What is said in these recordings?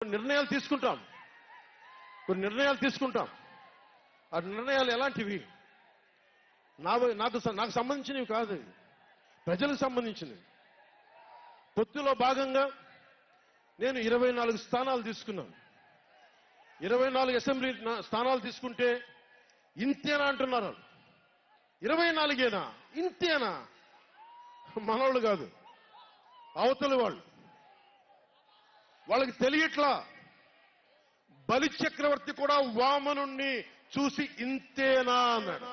నిర్ణయాలు తీసుకుంటాం. కొన్ని నిర్ణయాలు తీసుకుంటాం. ఆ నిర్ణయాలు ఎలాంటివి? నాకు సంబంధించినవి కాదు, ప్రజలకు సంబంధించినవి. పొత్తులో భాగంగా నేను 24 స్థానాలు తీసుకున్నాను. 24 అసెంబ్లీ స్థానాలు తీసుకుంటే ఇంతేనా అంటున్నారు. 24ఏనా? ఇంతేనా? మనోళ్ళు కాదు, అవతలి వాళ్ళు. వాళ్ళకి తెలియట్లా. బలి చక్రవర్తి కూడా వామనుణ్ణి చూసి ఇంతేనా అన్నాడు.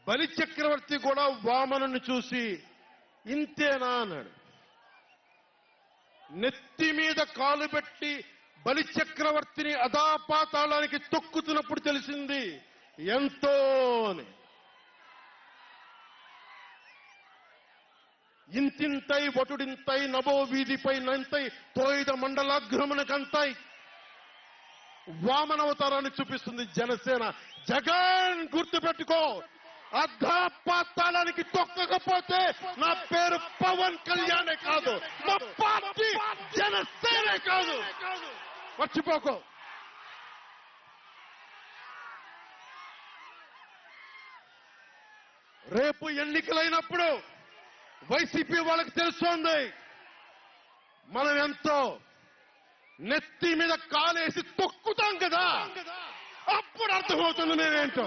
బలి చక్రవర్తి కూడా వామనుణ్ణి చూసి ఇంతేనా అన్నాడు. నెత్తి మీద కాలు పెట్టి బలి చక్రవర్తిని అధాపాతాళానికి తొక్కుతున్నప్పుడు తెలిసింది ఎంతో అని. ఇంతింతై వటుడింతై నభో వీధిపై నంతై తోయిద మండలాగ్రమణకంతై వామనవతారాన్ని చూపిస్తుంది జనసేన. జగన్ గుర్తుపెట్టుకో, అధాపాతాళానికి తొక్కకపోతే నా పేరు పవన్ కళ్యాణే కాదు, మా పార్టీ జనసేనే కాదు, మర్చిపోకో. రేపు ఎన్నికలైనప్పుడు వైసీపీ వాళ్ళకి తెలుస్తోంది మనం ఎంతో. నెత్తి మీద కాలేసి తొక్కుతాం కదా, అప్పుడు అర్థమవుతుంది నేనేంటో.